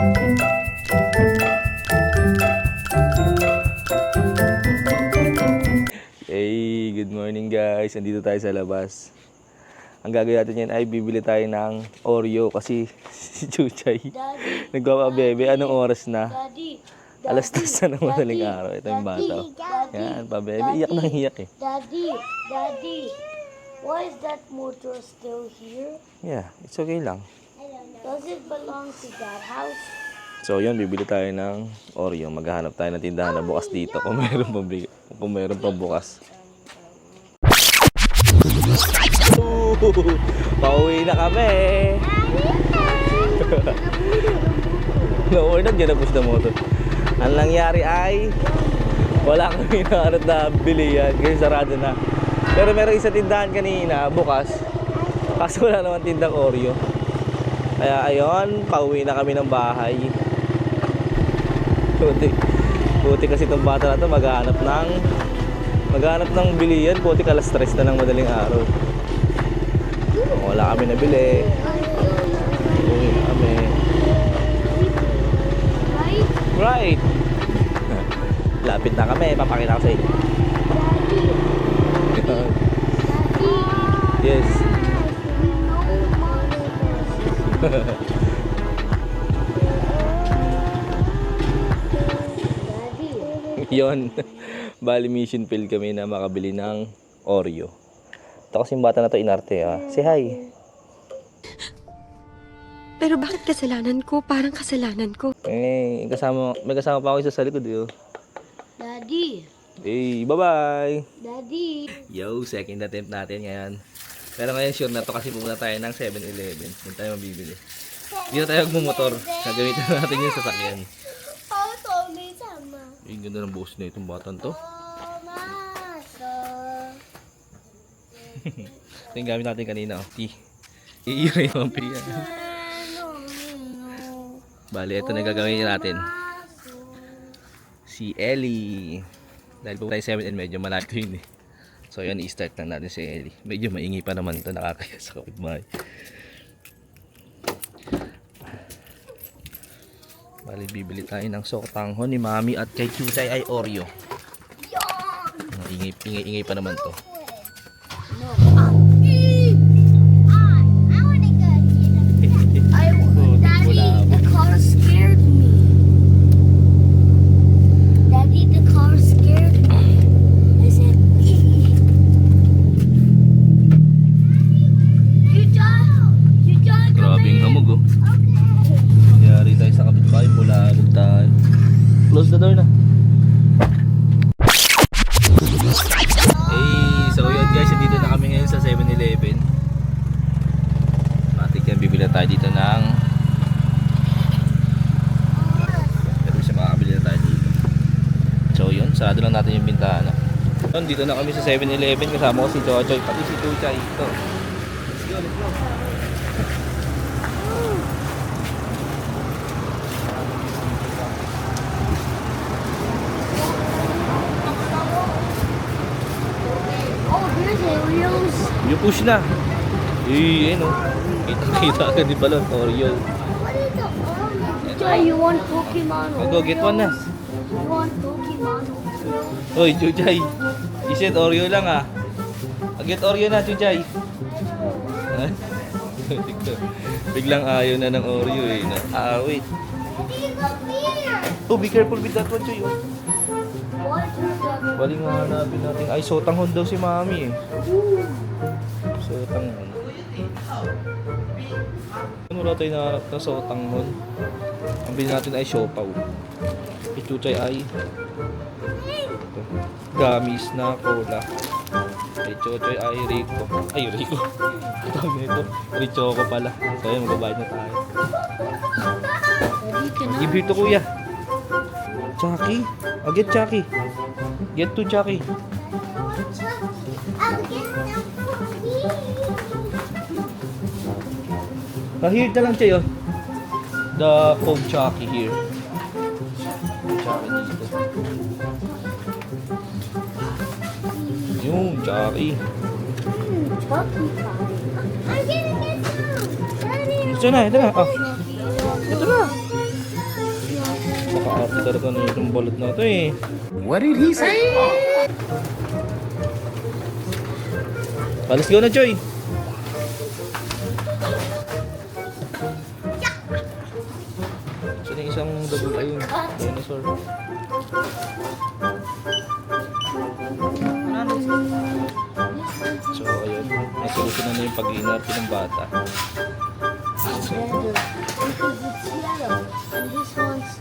Hey, good morning guys. Andito tayo sa labas. Ang gagawin natin yan ay bibili tayo ng Oreo kasi si Chuchay nagpapabebe. Anong oras na? Alas 10 na ng madaling araw. Ito yung bata. Yan, pabebe. Iyak na iyak eh. Daddy, why is that motor still here? Yeah, it's okay lang. Does it belong to that house? So yun, bibili tayo ng Oreo. Maghahanap tayo ng tindahan na bukas dito kung mayroon pa bukas. Pauwi na kami! No, nandiyan na push na motor. Ang nangyari ay wala kami na bilihan kasi sarado na. Pero meron isa tindahan kanina bukas. Kaso wala naman tindang Oreo. Kaya ayun, pauwi na kami ng bahay. Buti kasi itong bata na ito maghahanap ng bilihan. Buti alas 3 na ng madaling araw. Wala kami nabili. Uwi na kami. Right! Lapit na kami. Papakita ko sa inyo. Yes. Yon. Bali mission field kami na makabili ng Oreo. Ito kasi yung bata na to inarte ah. Say hi. Pero bakit kasalanan ko? Parang kasalanan ko. Eh, may kasama pa ako isa sa likod eh. Daddy, Hey, bye-bye. Daddy. Yo, second attempt natin ngayon. Pero ngayon sure na to kasi pumunta tayo ng 7-Eleven. Doon tayo mabibili. Dito tayo magmumotor. Gagamitin natin yung sasakyan. Ay, ganda ng boss na itong batang to. Ito yung gamit natin kanina. Oh. Iira yung piyan. Bali, ito na gagawin natin. Si Ellie. Dahil po tayo 7 and medyo malaki yun eh. So yun, i-start lang natin si Ellie. Medyo maingi pa naman ito, nakakaya sa kapitbahay. Bali, bibili tayo ng sotanghon ni Mami at kay Chuchay ay Oreo. Ingay pa naman to. Daddy, the car scared me. Daddy, the car scared me. I said, you just Grabing hamog oh. Yari tayo sa kapitbahay, bulabog tayo. Close the door na. Hey, so yun guys, dito na kami ngayon sa 7-Eleven. Matik yan, bibili tayo dito ng pero siya makakabili na tayo dito. So yun, sarado lang natin yung bintahan. Yun, dito na kami sa 7-Eleven. Kasama ko si Chochoy, pati si Chuchay. Ito. Let's go, let's go. oh, here's Oreos. You push na. Eh, ano. Kita ka di balon, Oreo. What is the Oreo? Joy, you want Pokemon Oreo? Go get one na. You want Pokemon Oreo? Hoy, Chuchay. Iset Oreo lang ah. Get Oreo na, Chuchay. Biglang ayaw na ng Oreo eh. Wait. Oh, be careful with that one, Chuy. What is the Bali nga hanapin natin. Ay, sotanghon daw si Mami eh. Sotanghon. Ano wala tayo nahanap na sotanghon? Ang bilhin natin ay siopaw. Chuchay ay gamis na cola. Kay Chochoy ay Rico. Ay, Rico. Tawag na ito. Richoco pala. So yun, magbabayad na tayo. Give here to kuya. Chucky. Oh, get Chucky. Get to Chucky. Here na lang siya yun. The Coke Chucky here. Chucky dito. Yung Chucky. Chucky time. I'm gonna get some. Daddy, Ito na, ito na. Oh. Ito na. talaga na yung balot na ito eh. What did he say? Let's go na, Choy. Saan yung isang double ayun? Dinosaur. So, ayun. Nasolusyonan na yung pag-iinarte ng bata. Better. Because it's yellow. And this one's,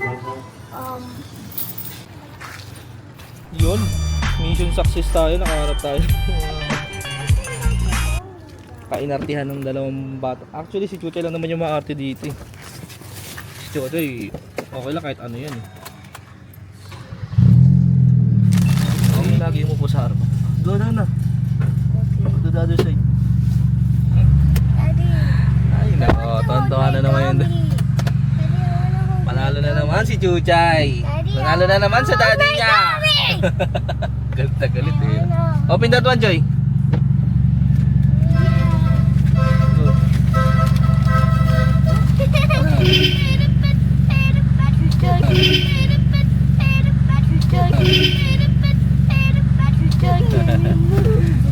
Yun. Mission success tayo. Nakaharap tayo. Kainartihan ng dalawang bata. Actually, si Chuchay lang naman yung maarte dito eh. Si Chuchay, okay lang kahit ano yan eh. Okay, lagi mo po sa harap. Doon na. To the other side. Daddy. Ay, nako. Tontohan na naman yun. Panalo na naman si Chuchay. Panalo na naman sa daddy niya. Galit na galit eh. Open that one, Joy.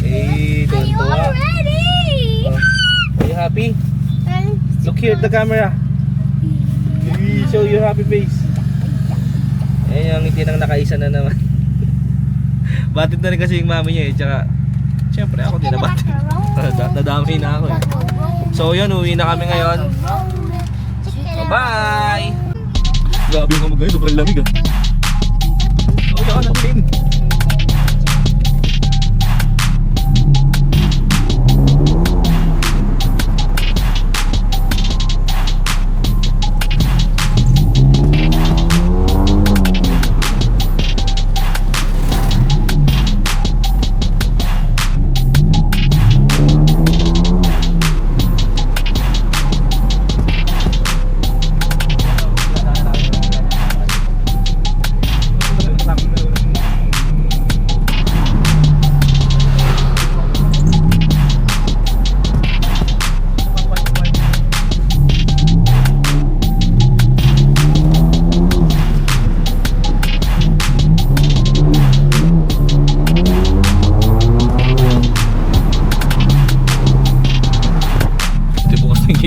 Hey, tontoha. Are you happy? Look here at the camera. Show your happy face. Ayan yung ngiti ng nakaisa na naman. Batid na rin kasi yung mami niya eh. Tsaka, syempre ako din nabatid. Nadami na ako eh. So yun, uwi na kami ngayon. Bye! Grabe yung kamag ngayon, sobrang lamig ah. Oh, yan ang din.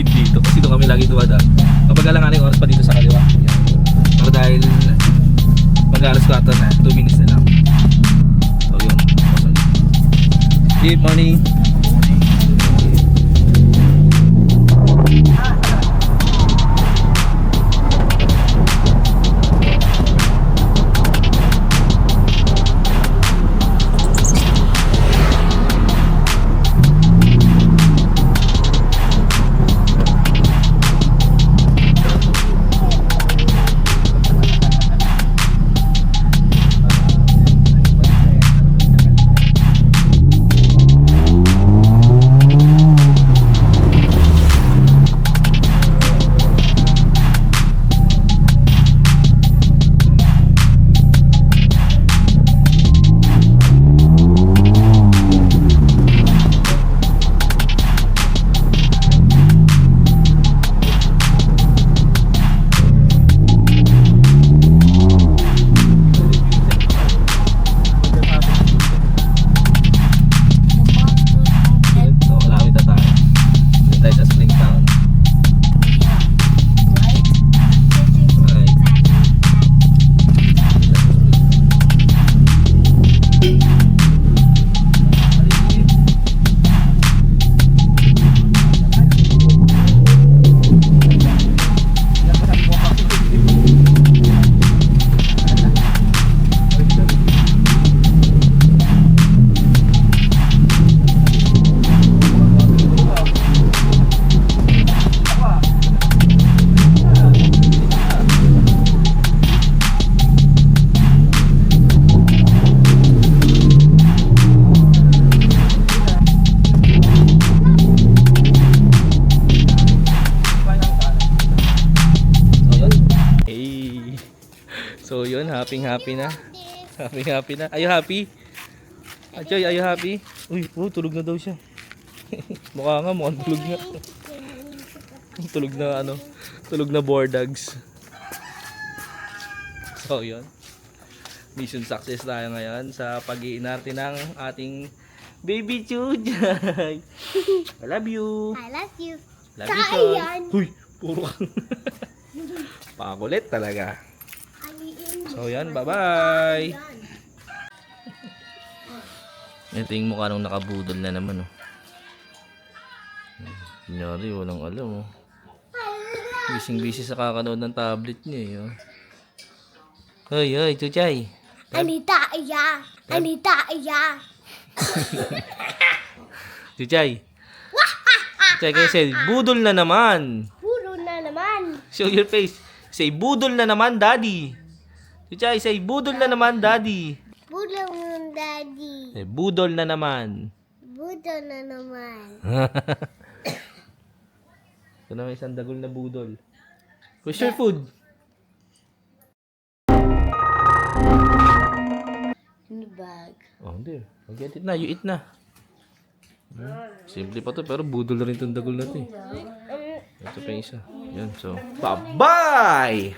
Dito kasi doon kami lagi dumadaan. Kapag alangan yung oras pa dito sa kaliwa. Pero dahil mag-alas 4 na, 2 minutes na lang. So yun. Good morning. So yun, happy na. Happy na. Are you happy? Achoy, are you happy? Uy, tulog na daw siya. Mukha nga, mukhang tulog nga. Tulog na boardags. So, yun. Mission success tayo ngayon sa pag-iinarte ng ating baby Chujay. I love you. I love you. Love you, Saan Chon. yan? Huy, puro ka. Pakulit talaga. So, yan. Bye-bye. Ito yung mukha nung nakabudol na naman, oh. Kunyari, walang alam, oh. Busy sa kakanood ng tablet niya, eh, oh. Hoy, hoy, Chuchay. Anita, iya. Anita, iya. Chuchay. Chuchay, kayo say, budol na naman. Puro na naman. Show your face. Say, budol na naman, daddy. Chuchay, say, budol na naman, daddy. Puro mo, daddy. Say, budol na naman. Budo na naman. Ito na may isang dagol na budol. Where's your food? In the bag. Oh, hindi. Mag-get it na. You eat na. Simple pa to, pero budol na rin itong dagol na to, eh. Ito pa yung isa. Yan, so, bye-bye!